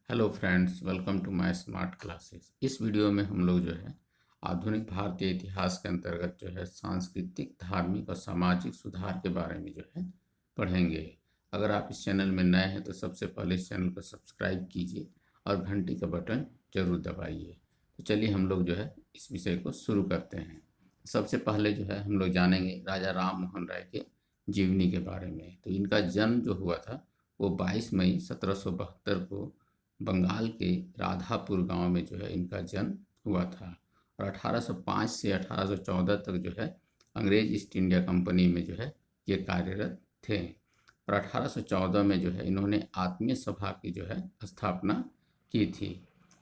Hello friends, welcome to my smart classes. इस video में हम लोग जो है आधुनिक भारतीय इतिहास के अंतर्गत जो है सांस्कृतिक, धार्मिक और सामाजिक सुधार के बारे में जो है पढ़ेंगे। अगर आप इस चैनल में नए हैं तो सबसे पहले इस चैनल को सब्सक्राइब कीजिए और घंटी का बटन जरूर दबाइए। तो चलिए हम लोग जो है इस विषय को शुरू करते हैं। सबसे पहले जो है हम लोग जानेंगे राजा राम मोहन राय के जीवनी के बारे में। तो इनका जन्म जो हुआ था वो 22 मई 1772 को बंगाल के राधापुर गांव में जो है इनका जन्म हुआ था। और 1805 से 1814 तक जो है अंग्रेज ईस्ट इंडिया कंपनी में जो है ये कार्यरत थे। और 1814 में जो है इन्होंने आत्मीय सभा की जो है स्थापना की थी।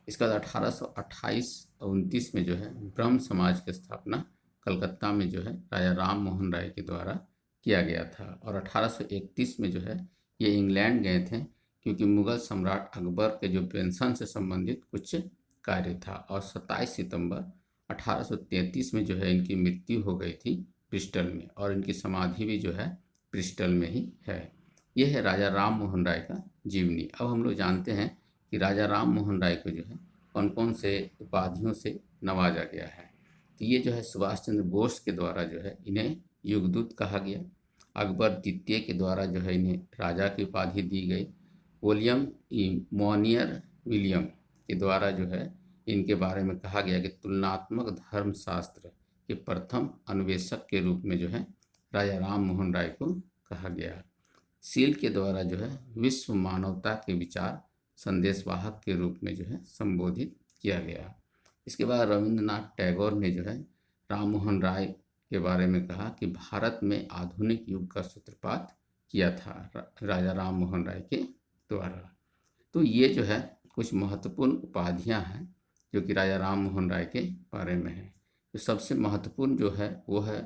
इसके बाद 1828 और 29 में जो है ब्रह्म समाज की स्थापना कलकत्ता में जो है राजा राम मोहन राय के द्वारा किया गया था। और 1831 में जो है ये इंग्लैंड गए थे क्योंकि मुगल सम्राट अकबर के जो पेंशन से संबंधित कुछ कार्य था। और 27 सितंबर 1833 में जो है इनकी मृत्यु हो गई थी ब्रिस्टल में, और इनकी समाधि भी जो है ब्रिस्टल में ही है। यह है राजा राम मोहन राय का जीवनी। अब हम लोग जानते हैं कि राजा राम मोहन राय को जो है कौन कौन से उपाधियों से नवाजा गया है। तो ये जो है सुभाष चंद्र बोस के द्वारा जो है इन्हें युगदूत कहा गया। अकबर द्वितीय के द्वारा जो है इन्हें राजा की उपाधि दी गई। विलियम मोनियर विलियम के द्वारा जो है इनके बारे में कहा गया कि तुलनात्मक धर्मशास्त्र के प्रथम अन्वेषक के रूप में जो है राजा राम मोहन राय को कहा गया। सील के द्वारा जो है विश्व मानवता के विचार संदेशवाहक के रूप में जो है संबोधित किया गया। इसके बाद रविंद्रनाथ टैगोर ने जो है राम मोहन राय के बारे में कहा कि भारत में आधुनिक युग का सूत्रपात किया था राजा राम मोहन राय के द्वारा। तो ये जो है कुछ महत्वपूर्ण उपाधियां हैं जो कि राजा राम मोहन राय के बारे में है। तो सबसे महत्वपूर्ण जो है वो है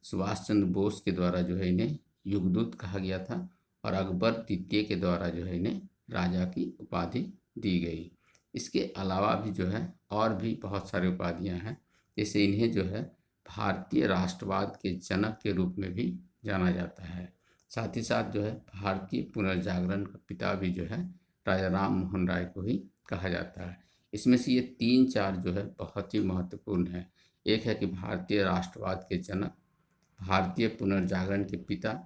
सुभाष चंद्र बोस के द्वारा जो है इन्हें युगदूत कहा गया था, और अकबर द्वितीय के द्वारा जो है इन्हें राजा की उपाधि दी गई। इसके अलावा भी जो है और भी बहुत सारी उपाधियां हैं, जैसे इन्हें जो है भारतीय राष्ट्रवाद के जनक के रूप में भी जाना जाता है। साथ ही साथ जो है भारतीय पुनर्जागरण का पिता भी जो है राजा राम मोहन राय को ही कहा जाता है। इसमें से ये तीन चार जो है बहुत ही महत्वपूर्ण है। एक है कि भारतीय राष्ट्रवाद के जनक, भारतीय पुनर्जागरण के पिता,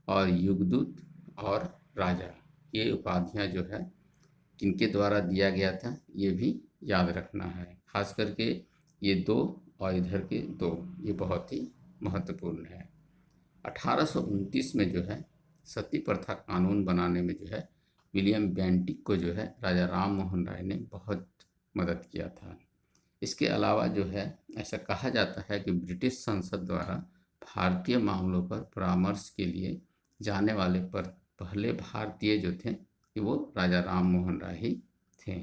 और युगदूत और राजा। ये उपाधियां जो है किनके द्वारा दिया गया था ये भी याद रखना है। खास करके ये दो और इधर के दो, ये बहुत ही महत्वपूर्ण है। 1829 में जो है सती प्रथा कानून बनाने में जो है विलियम बेंटिक को जो है राजा राम मोहन राय ने बहुत मदद किया था। इसके अलावा जो है ऐसा कहा जाता है कि ब्रिटिश संसद द्वारा भारतीय मामलों पर परामर्श के लिए जाने वाले पर पहले भारतीय जो थे कि वो राजा राम मोहन राय ही थे।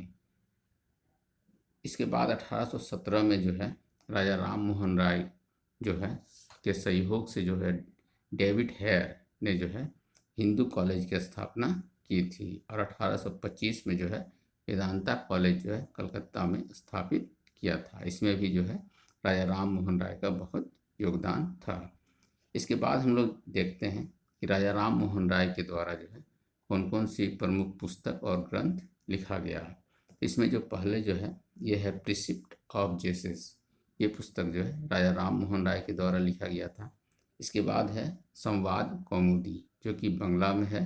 इसके बाद 1817 में जो है राजा राम मोहन राय जो है के सहयोग से जो है डेविड हेयर ने जो है हिंदू कॉलेज की स्थापना की थी। और 1825 में जो है वेदांता कॉलेज जो है कलकत्ता में स्थापित किया था। इसमें भी जो है राजा राम मोहन राय का बहुत योगदान था। इसके बाद हम लोग देखते हैं कि राजा राम मोहन राय के द्वारा जो है कौन कौन सी प्रमुख पुस्तक और ग्रंथ लिखा गया। इसमें जो पहले जो है ये है प्रिसिप्ट ऑफ जेसेस। ये पुस्तक जो है राजा राम मोहन राय के द्वारा लिखा गया था। इसके बाद है संवाद कौमुदी जो कि बंगला में है।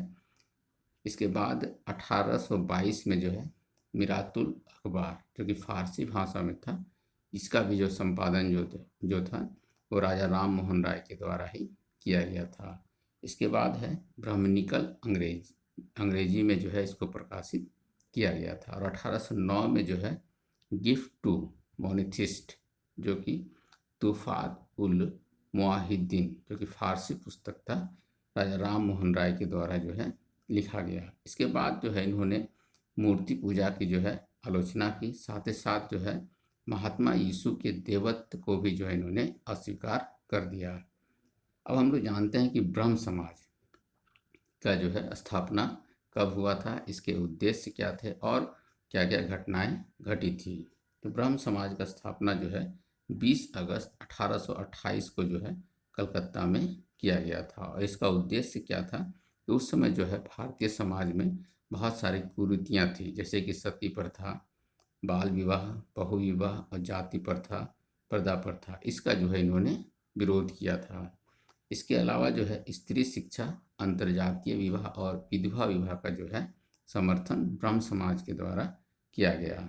इसके बाद 1822 में जो है मिरातुल अखबार जो कि फारसी भाषा में था, इसका भी जो संपादन जो था वो राजा राम मोहन राय के द्वारा ही किया गया था। इसके बाद है ब्राह्मणिकल अंग्रेजी में जो है इसको प्रकाशित किया गया था। और 1809 में जो है गिफ्ट टू मोनिथिस्ट जो कि तुफात उल मुआहिद्दीन जो कि फारसी पुस्तक था, राजा राम मोहन राय के द्वारा जो है लिखा गया। इसके बाद जो है इन्होंने मूर्ति पूजा की जो है आलोचना की। साथ ही साथ जो है महात्मा यीशु के देवत्व को भी जो है इन्होंने अस्वीकार कर दिया। अब हम लोग जानते हैं कि ब्रह्म समाज का जो है स्थापना कब हुआ था, इसके उद्देश्य क्या थे और क्या क्या घटनाएं घटी थी। तो ब्रह्म समाज का स्थापना जो है 20 अगस्त 1828 को जो है कलकत्ता में किया गया था। और इसका उद्देश्य क्या था कि उस समय जो है भारतीय समाज में बहुत सारी कुरीतियाँ थी, जैसे कि सती प्रथा, बाल विवाह, बहु विवाह और जाति प्रथा, पर्दा प्रथा, इसका जो है इन्होंने विरोध किया था। इसके अलावा जो है स्त्री शिक्षा, अंतर्जातीय विवाह और विधवा विवाह का जो है समर्थन ब्रह्म समाज के द्वारा किया गया।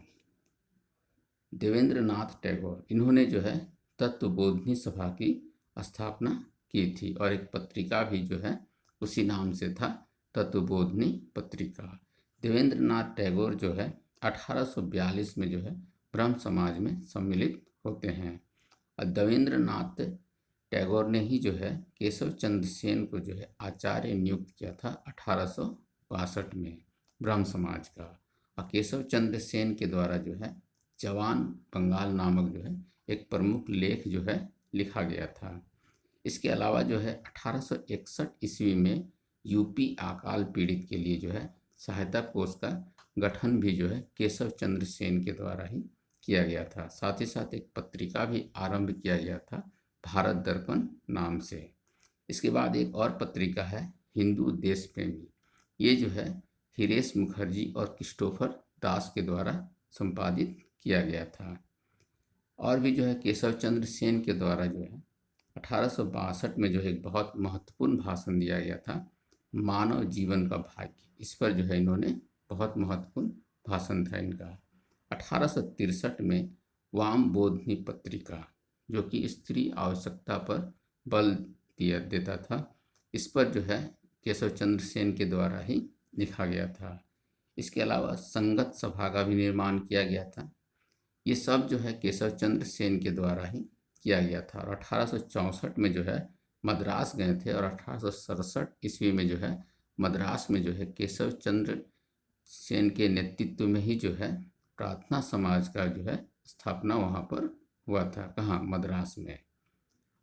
देवेंद्र नाथ टैगोर, इन्होंने जो है तत्वबोधिनी सभा की स्थापना की थी और एक पत्रिका भी जो है उसी नाम से था, तत्वबोधिनी पत्रिका। देवेंद्र नाथ टैगोर जो है 1842 में जो है ब्रह्म समाज में सम्मिलित होते हैं और देवेंद्र नाथ टैगोर ने ही जो है केशव चंद्र सेन को जो है आचार्य नियुक्त किया था 1862 में ब्रह्म समाज का। और केशव चंद्र सेन के द्वारा जो है जवान बंगाल नामक जो है एक प्रमुख लेख जो है लिखा गया था। इसके अलावा जो है 1861 ईस्वी में यूपी अकाल पीड़ित के लिए जो है सहायता कोष का गठन भी जो है केशव चंद्र सेन के द्वारा ही किया गया था। साथ ही साथ एक पत्रिका भी आरंभ किया गया था भारत दर्पण नाम से। इसके बाद एक और पत्रिका है हिंदू देश प्रेमी, ये जो है हिरेश मुखर्जी और क्रिस्टोफर दास के द्वारा संपादित किया गया था। और भी जो है केशव चंद्र सेन के द्वारा जो है 1862 में जो है एक बहुत महत्वपूर्ण भाषण दिया गया था, मानव जीवन का भाग्य। इस पर जो है इन्होंने बहुत महत्वपूर्ण भाषण था इनका। 1863 में वाम बोधनी पत्रिका, जो कि स्त्री आवश्यकता पर बल देता था, इस पर जो है केशव चंद्र सेन के द्वारा ही लिखा गया था। इसके अलावा संगत सभा का भी निर्माण किया गया था। ये सब जो है केशव चंद्र सेन के द्वारा ही किया गया था। और 1864 में जो है मद्रास गए थे और 1867 ईस्वी में जो है मद्रास में जो है केशव चंद्र सेन के नेतृत्व में ही जो है प्रार्थना समाज का जो है स्थापना वहाँ पर हुआ था। कहाँ? मद्रास में।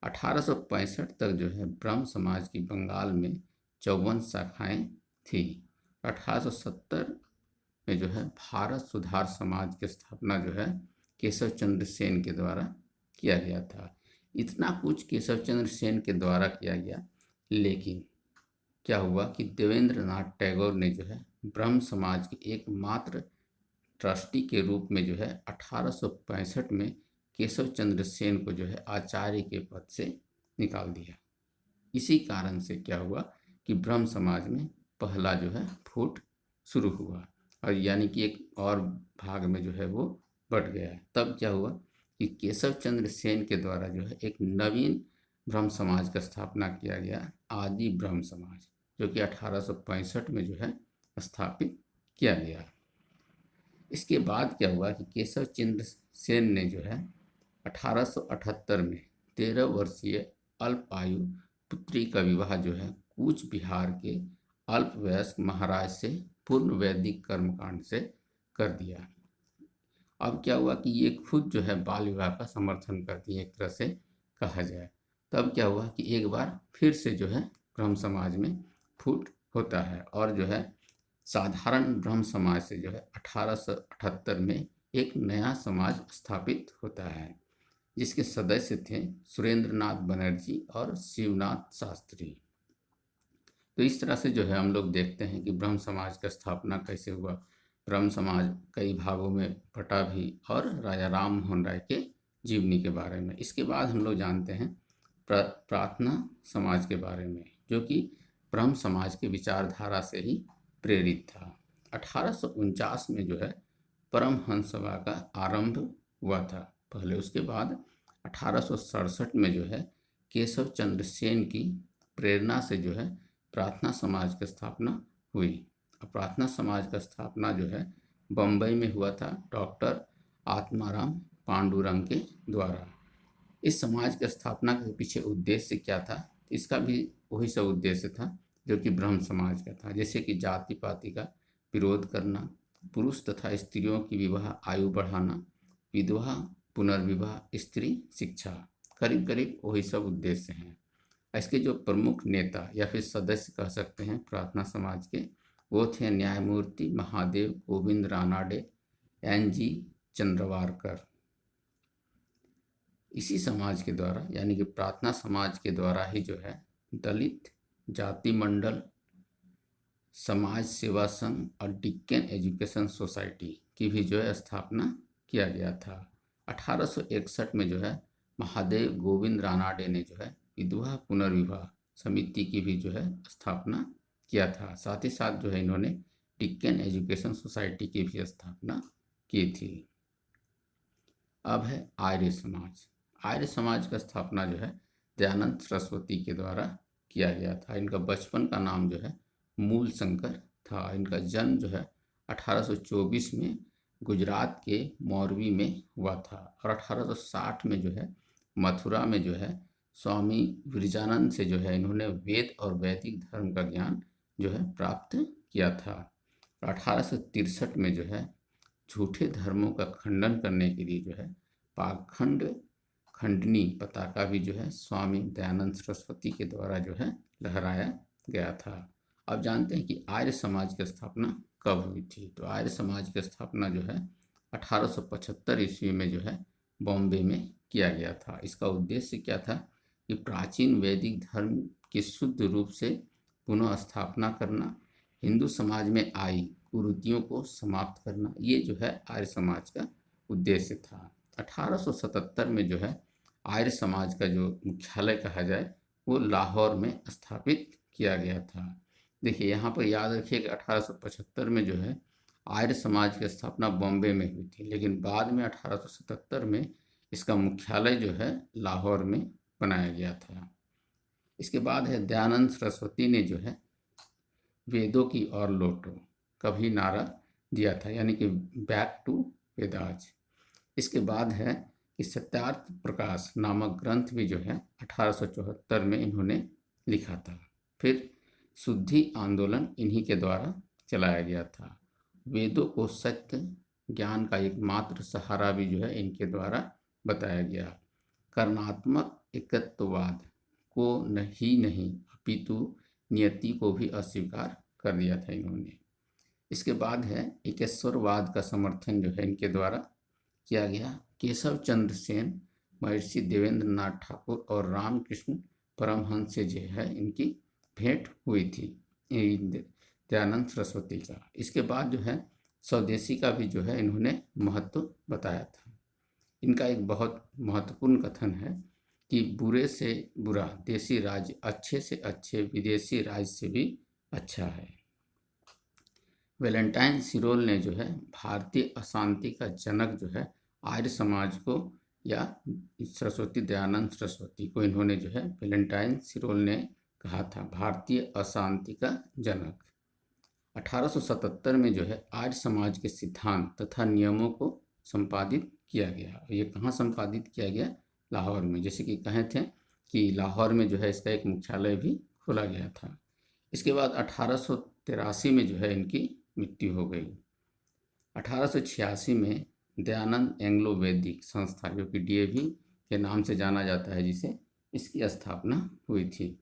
1865 तक जो है ब्रह्म समाज की बंगाल में 54 शाखाएं थी। 1870 में जो है भारत सुधार समाज की स्थापना जो है केशव चंद्र सेन के द्वारा किया गया था। इतना कुछ केशव चंद्र सेन के द्वारा किया गया, लेकिन क्या हुआ कि देवेंद्र नाथ टैगोर ने जो है ब्रह्म समाज के एकमात्र ट्रस्टी के रूप में जो है 1865 में केशव चंद्र सेन को जो है आचार्य के पद से निकाल दिया। इसी कारण से क्या हुआ कि ब्रह्म समाज में पहला जो है फूट शुरू हुआ और यानी कि एक और भाग में जो है वो बढ़ गया। तब क्या हुआ कि केशव चंद्र सेन के द्वारा जो है एक नवीन ब्रह्म समाज का स्थापना किया गया, आदि ब्रह्म समाज, जो कि 1865 में जो है स्थापित किया गया। इसके बाद क्या हुआ कि केशव चंद्र सेन ने जो है 1878 में 13 वर्षीय अल्प आयु पुत्री का विवाह जो है कूच बिहार के अल्पवयस्क महाराज से पूर्ण वैदिक कर्मकांड से कर दिया। अब क्या हुआ कि ये खुद जो है बाल विवाह का समर्थन करती है, एक तरह से कहा जाए। तब क्या हुआ कि एक बार फिर से जो है ब्रह्म समाज में फूट होता है और जो है साधारण ब्रह्म समाज से जो है 1878 में एक नया समाज स्थापित होता है, जिसके सदस्य थे सुरेंद्र नाथ बनर्जी और शिवनाथ शास्त्री। तो इस तरह से जो है हम लोग देखते हैं कि ब्रह्म समाज का स्थापना कैसे हुआ। ब्रह्म समाज कई भागों में बटा भी, और राजा राम मोहन राय के जीवनी के बारे में। इसके बाद हम लोग जानते हैं प्रार्थना समाज के बारे में, जो कि ब्रह्म समाज के विचारधारा से ही प्रेरित था। 1849 में जो है परमहंस सभा का आरंभ हुआ था पहले, उसके बाद 1867 में जो है केशव चंद्र सेन की प्रेरणा से जो है प्रार्थना समाज की स्थापना हुई। और प्रार्थना समाज का स्थापना जो है बम्बई में हुआ था डॉक्टर आत्माराम पांडुरंग के द्वारा। इस समाज की स्थापना के पीछे उद्देश्य क्या था? इसका भी वही सब उद्देश्य था जो कि ब्रह्म समाज का था, जैसे कि जाति पाति का विरोध करना, पुरुष तथा स्त्रियों की विवाह आयु बढ़ाना, विधवा पुनर्विवाह, स्त्री शिक्षा, करीब करीब वही सब उद्देश्य हैं। इसके जो प्रमुख नेता या फिर सदस्य कह सकते हैं प्रार्थना समाज के, वो थे न्यायमूर्ति महादेव गोविंद रानाडे, NG चंद्रवारकर। इसी समाज के द्वारा यानी कि प्रार्थना समाज के द्वारा ही जो है दलित, जाति मंडल, समाज सेवा संघ और डिक्कन एजुकेशन सोसाइटी की भी जो है स्थापना किया गया था। 1861 में जो है महादेव गोविंद रानाडे ने जो है विधवा पुनर्विवाह समिति की भी जो है स्थापना किया था। साथ ही साथ जो है इन्होंने डिक्कन एजुकेशन सोसाइटी की भी स्थापना की थी। अब है आर्य समाज। आर्य समाज का स्थापना जो है दयानंद सरस्वती के द्वारा किया गया था। इनका बचपन का नाम जो है मूल शंकर था। इनका जन्म जो है 1824 में गुजरात के मोरबी में हुआ था और 1860 में जो है मथुरा में जो है स्वामी विरजानंद से जो है इन्होंने वेद और वैदिक धर्म का ज्ञान जो है प्राप्त किया था। 1863 में जो है झूठे धर्मों का खंडन करने के लिए जो है पाखंड खंडनी पताका भी जो है स्वामी दयानंद सरस्वती के द्वारा जो है लहराया गया था। अब जानते हैं कि आर्य समाज की स्थापना कब हुई थी। तो आर्य समाज की स्थापना जो है 1875 ईस्वी में जो है बॉम्बे में किया गया था। इसका उद्देश्य क्या था कि प्राचीन वैदिक धर्म की शुद्ध रूप से पुनः स्थापना करना, हिंदू समाज में आई कुरीतियों को समाप्त करना, ये जो है आर्य समाज का उद्देश्य था। 1877 में जो है आर्य समाज का जो मुख्यालय कहा जाए वो लाहौर में स्थापित किया गया था। देखिए यहाँ पर याद रखिए कि 1875 में जो है आर्य समाज की स्थापना बॉम्बे में हुई थी, लेकिन बाद में 1877 में इसका मुख्यालय जो है लाहौर में बनाया गया था। इसके बाद है दयानंद सरस्वती ने जो है वेदों की ओर लौटो का भी नारा दिया था, यानी कि बैक टू वेदाज। इसके बाद है कि सत्यार्थ प्रकाश नामक ग्रंथ भी जो है 1874 में इन्होंने लिखा था। फिर शुद्धि आंदोलन इन्हीं के द्वारा चलाया गया था। वेदों को सत्य ज्ञान का एकमात्र सहारा भी जो है इनके द्वारा बताया गया। कर्णात्मक एकत्ववाद को नहीं अपितु नियति को भी अस्वीकार कर दिया था इन्होंने। इसके बाद है एकेश्वरवाद का समर्थन जो है इनके द्वारा किया गया। केशव चंद्र सेन, महर्षि देवेंद्र नाथ ठाकुर और रामकृष्ण परमहंस से जो है इनकी भेंट हुई थी दयानंद सरस्वती का। इसके बाद जो है स्वदेशी का भी जो है इन्होंने महत्व बताया था। इनका एक बहुत महत्वपूर्ण कथन है कि बुरे से बुरा देसी राज्य अच्छे से अच्छे विदेशी राज्य से भी अच्छा है। वैलेंटाइन सिरोल ने जो है भारतीय अशांति का जनक जो है आर्य समाज को, या सरस्वती दयानंद सरस्वती को इन्होंने जो है वैलेंटाइन सिरोल ने कहा था भारतीय अशांति का जनक। 1877 में जो है आर्य समाज के सिद्धांत तथा नियमों को संपादित किया गया। ये कहाँ संपादित किया गया? लाहौर में। जैसे कि कहे थे कि लाहौर में जो है इसका एक मुख्यालय भी खोला गया था। इसके बाद 1883 में जो है इनकी मृत्यु हो गई। 1886 में दयानंद एंग्लो वैदिक संस्था, जो कि DAV के नाम से जाना जाता है जिसे, इसकी स्थापना हुई थी।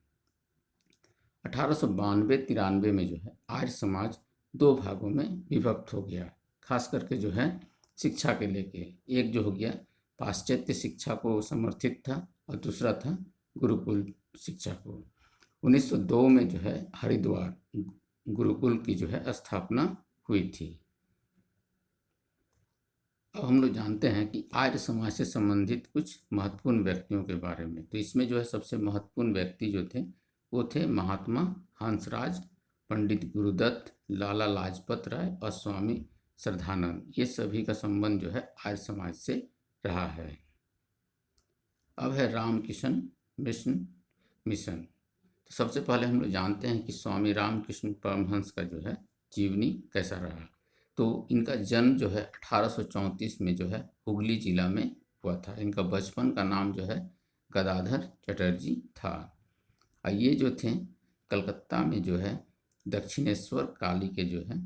1892-93 में जो है आर्य समाज दो भागों में विभक्त हो गया, खास करके जो है शिक्षा के लेके। एक जो हो गया पाश्चात्य शिक्षा को समर्थित था और दूसरा था गुरुकुल शिक्षा को। 1902 में जो है हरिद्वार गुरुकुल की जो है स्थापना हुई थी। अब हम लोग जानते हैं कि आर्य समाज से संबंधित कुछ महत्वपूर्ण व्यक्तियों के बारे में। तो इसमें जो है सबसे महत्वपूर्ण व्यक्ति जो थे वो थे महात्मा हंसराज, पंडित गुरुदत्त, लाला लाजपत राय और स्वामी श्रद्धानंद। ये सभी का संबंध जो है आर्य समाज से रहा है। अब है रामकृष्ण मिशन। तो सबसे पहले हम लोग जानते हैं कि स्वामी रामकृष्ण परमहंस का जो है जीवनी कैसा रहा। तो इनका जन्म जो है 1834 में जो है हुगली जिला में हुआ था। इनका बचपन का नाम जो है गदाधर चटर्जी था। और ये जो थे कलकत्ता में जो है दक्षिणेश्वर काली के जो है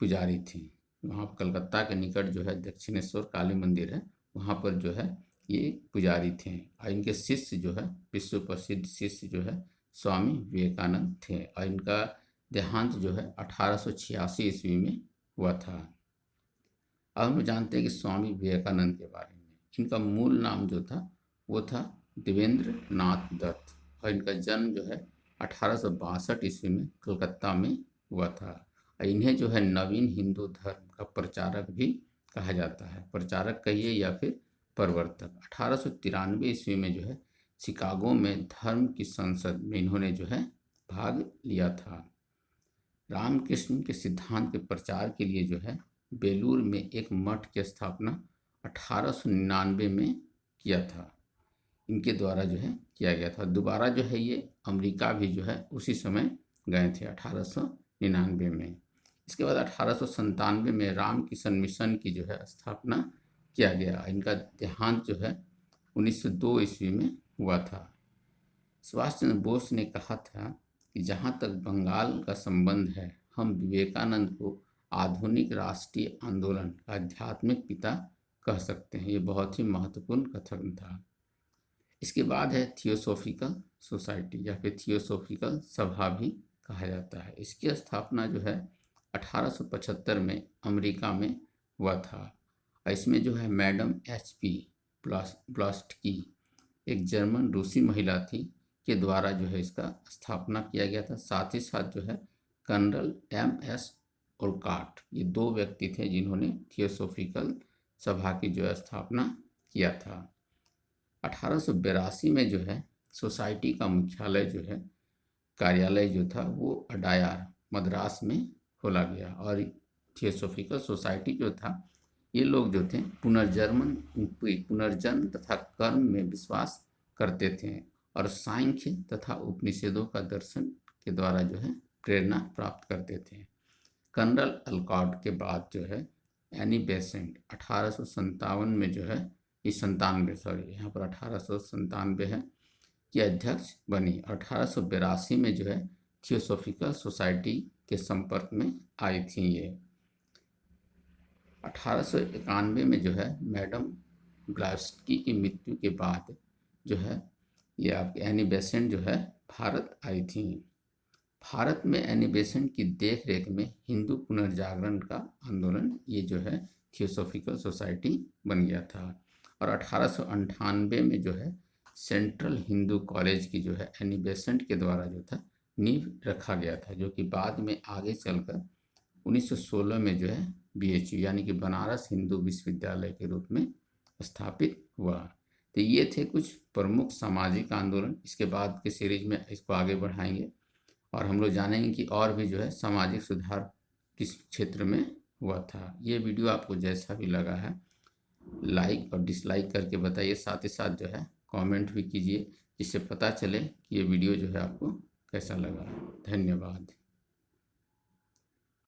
पुजारी थे। वहाँ कलकत्ता के निकट जो है दक्षिणेश्वर काली मंदिर है, वहाँ पर जो है ये पुजारी थे। और इनके शिष्य जो है विश्व प्रसिद्ध शिष्य जो है स्वामी विवेकानंद थे। और इनका देहांत जो है 1886 ईस्वी में हुआ था। अब हम जानते हैं कि स्वामी विवेकानंद के बारे में। इनका मूल नाम जो था वो था देवेंद्र नाथ दत्त और इनका जन्म जो है 1862 ईस्वी में कलकत्ता में हुआ था। और इन्हें जो है नवीन हिंदू धर्म का प्रचारक भी कहा जाता है। प्रचारक कहिए या फिर प्रवर्तक। 1893 ईस्वी में जो है शिकागो में धर्म की संसद में इन्होंने जो है भाग लिया था। रामकृष्ण के सिद्धांत के प्रचार के लिए जो है बेलूर में एक मठ की स्थापना 1899 में किया था। इनके द्वारा जो है किया गया था। दोबारा जो है ये अमेरिका भी जो है उसी समय गए थे 1899 में। इसके बाद 1897 में रामकिशन मिशन की जो है स्थापना किया गया। इनका देहांत जो है 1902 ईस्वी में हुआ था। सुभाष चंद्र बोस ने कहा था कि जहाँ तक बंगाल का संबंध है, हम विवेकानंद को आधुनिक राष्ट्रीय आंदोलन का आध्यात्मिक पिता कह सकते हैं। ये बहुत ही महत्वपूर्ण कथन था। इसके बाद है थियोसॉफिकल सोसाइटी या फिर थियोसॉफिकल सभा भी कहा जाता है। इसकी स्थापना जो है 1875 में अमेरिका में हुआ था। इसमें जो है मैडम HP ब्लास्टकी एक जर्मन रूसी महिला थी के द्वारा जो है इसका स्थापना किया गया था। साथ ही साथ जो है कर्नल MS ओलकॉट, ये 2 व्यक्ति थे जिन्होंने थियोसॉफिकल सभा की जो है स्थापना किया था। 1882 में जो है सोसाइटी का मुख्यालय जो है कार्यालय जो था वो अडायार मद्रास में खोला गया। और थियोसॉफिकल सोसाइटी जो था, ये लोग जो थे पुनर्जन्म तथा कर्म में विश्वास करते थे और सांख्य तथा उपनिषदों का दर्शन के द्वारा जो है प्रेरणा प्राप्त करते थे। कर्नल अलकॉट के बाद जो है एनी बेसेंट 1857 में जो है यहाँ पर 1897 है की अध्यक्ष बनी। 1882 में जो है थियोसॉफिकल सोसाइटी के संपर्क में आई थी ये। 1891 में जो है मैडम ब्लास्टकी की मृत्यु के बाद जो है ये आपके एनी बेसेंट जो है भारत आई थी। भारत में एनी बेसेंट की देख रेख में हिंदू पुनर्जागरण का आंदोलन ये जो है थियोसॉफिकल सोसाइटी बन गया था। और 1898 में जो है सेंट्रल हिंदू कॉलेज की जो है एनी बेसेंट के द्वारा जो था नींव रखा गया था, जो कि बाद में आगे चलकर 1916 में जो है BHU यानी कि बनारस हिंदू विश्वविद्यालय के रूप में स्थापित हुआ। तो ये थे कुछ प्रमुख सामाजिक आंदोलन। इसके बाद के सीरीज में इसको आगे बढ़ाएंगे और हम लोग जानेंगे कि और भी जो है सामाजिक सुधार किस क्षेत्र में हुआ था। ये वीडियो आपको जैसा भी लगा है लाइक और डिसलाइक करके बताइए। साथ ही साथ जो है कमेंट भी कीजिए, जिससे पता चले कि ये वीडियो जो है आपको कैसा लगा। धन्यवाद।